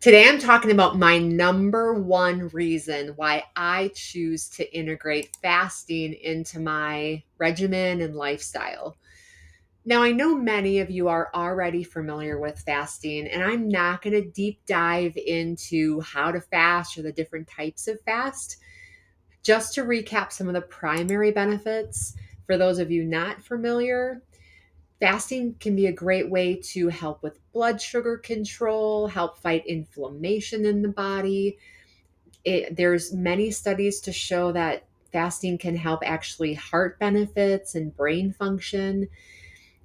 Today, I'm talking about my number one reason why I choose to integrate fasting into my regimen and lifestyle. Now, I know many of you are already familiar with fasting, and I'm not going to deep dive into how to fast or the different types of fast. Just to recap some of the primary benefits for those of you not familiar, fasting can be a great way to help with blood sugar control, help fight inflammation in the body. There's many studies to show that fasting can help actually heart benefits and brain function.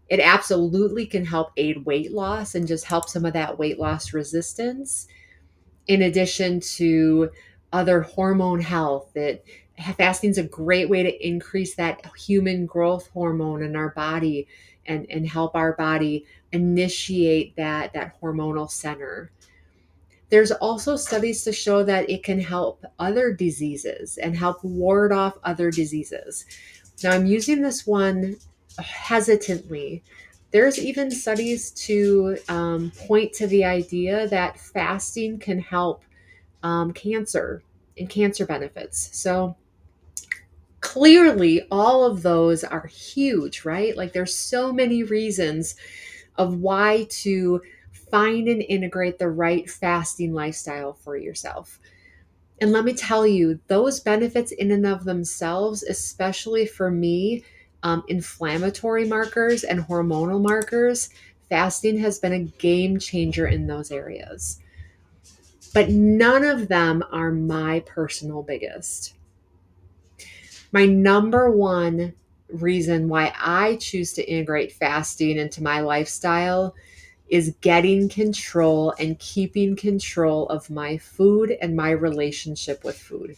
It absolutely can help aid weight loss and just help some of that weight loss resistance. In addition to other hormone health, that fasting is a great way to increase that human growth hormone in our body and help our body initiate that hormonal center. There's also studies to show that it can help other diseases and help ward off other diseases. Now, I'm using this one hesitantly. There's even studies to point to the idea that fasting can help cancer and cancer benefits. So clearly, all of those are huge, right? Like, there's so many reasons of why to find and integrate the right fasting lifestyle for yourself. And let me tell you, those benefits in and of themselves, especially for me, inflammatory markers and hormonal markers, fasting has been a game changer in those areas. But none of them are my personal biggest. My number one reason why I choose to integrate fasting into my lifestyle is getting control and keeping control of my food and my relationship with food.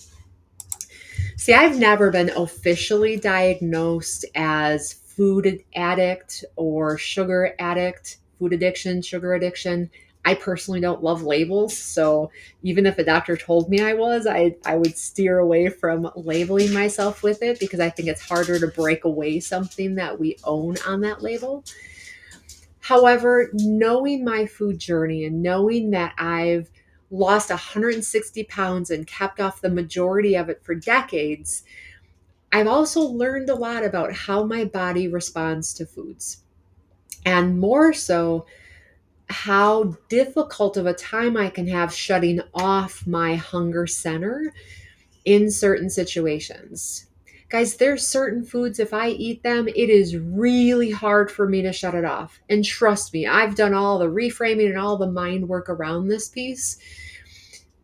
See, I've never been officially diagnosed as food addict or sugar addict, food addiction, sugar addiction. I personally don't love labels. So even if a doctor told me I was, I would steer away from labeling myself with it because I think it's harder to break away something that we own on that label. However, knowing my food journey and knowing that I've lost 160 pounds and kept off the majority of it for decades, I've also learned a lot about how my body responds to foods. And more so, how difficult of a time I can have shutting off my hunger center in certain situations. Guys, there's certain foods, if I eat them, it is really hard for me to shut it off. And trust me, I've done all the reframing and all the mind work around this piece.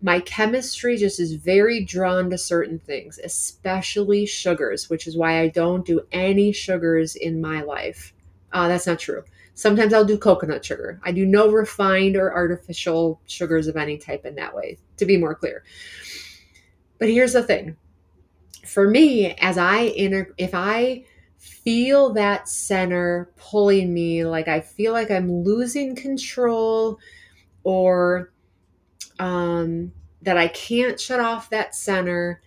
My chemistry just is very drawn to certain things, especially sugars, which is why I don't do any sugars in my life. That's not true. Sometimes I'll do coconut sugar. I do no refined or artificial sugars of any type in that way, to be more clear. But here's the thing. For me, if I feel that center pulling me, like I feel like I'm losing control or that I can't shut off that center,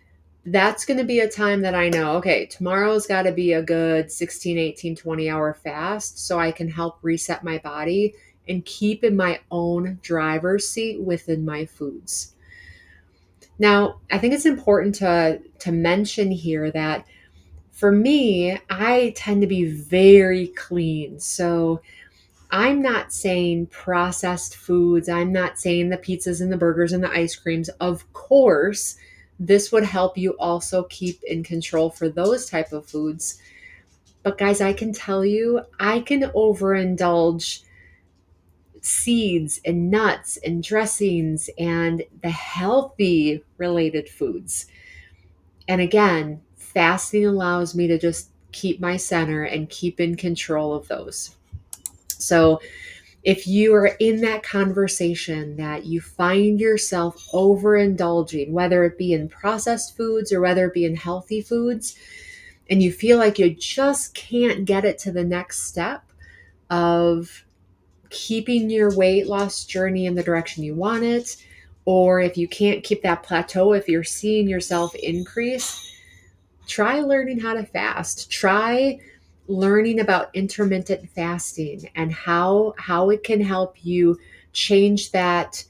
that's going to be a time that I know, okay, tomorrow's got to be a good 16, 18, 20-hour fast so I can help reset my body and keep in my own driver's seat within my foods. Now, I think it's important to mention here that for me, I tend to be very clean. So I'm not saying processed foods. I'm not saying the pizzas and the burgers and the ice creams. Of course, this would help you also keep in control for those type of foods. But guys, I can tell you, I can overindulge seeds and nuts and dressings and the healthy related foods. And again, fasting allows me to just keep my center and keep in control of those. So if you are in that conversation that you find yourself overindulging, whether it be in processed foods or whether it be in healthy foods, and you feel like you just can't get it to the next step of keeping your weight loss journey in the direction you want it, or if you can't keep that plateau, if you're seeing yourself increase, try learning how to fast. Try learning about intermittent fasting and how it can help you change that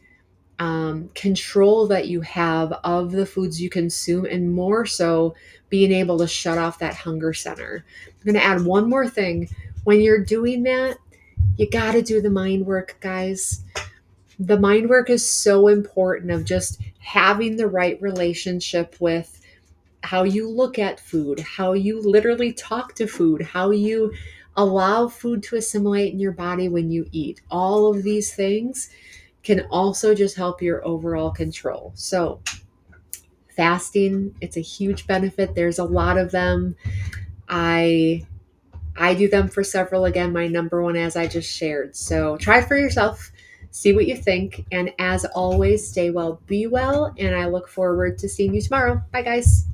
control that you have of the foods you consume, and more so being able to shut off that hunger center. I'm going to add one more thing. When you're doing that, you got to do the mind work, guys. The mind work is so important, of just having the right relationship with how you look at food, how you literally talk to food, how you allow food to assimilate in your body when you eat. All of these things can also just help your overall control. So, fasting, it's a huge benefit. There's a lot of them. I I do them for several. Again, my number one, as I just shared. So try it for yourself, see what you think. And as always, stay well, be well. And I look forward to seeing you tomorrow. Bye, guys.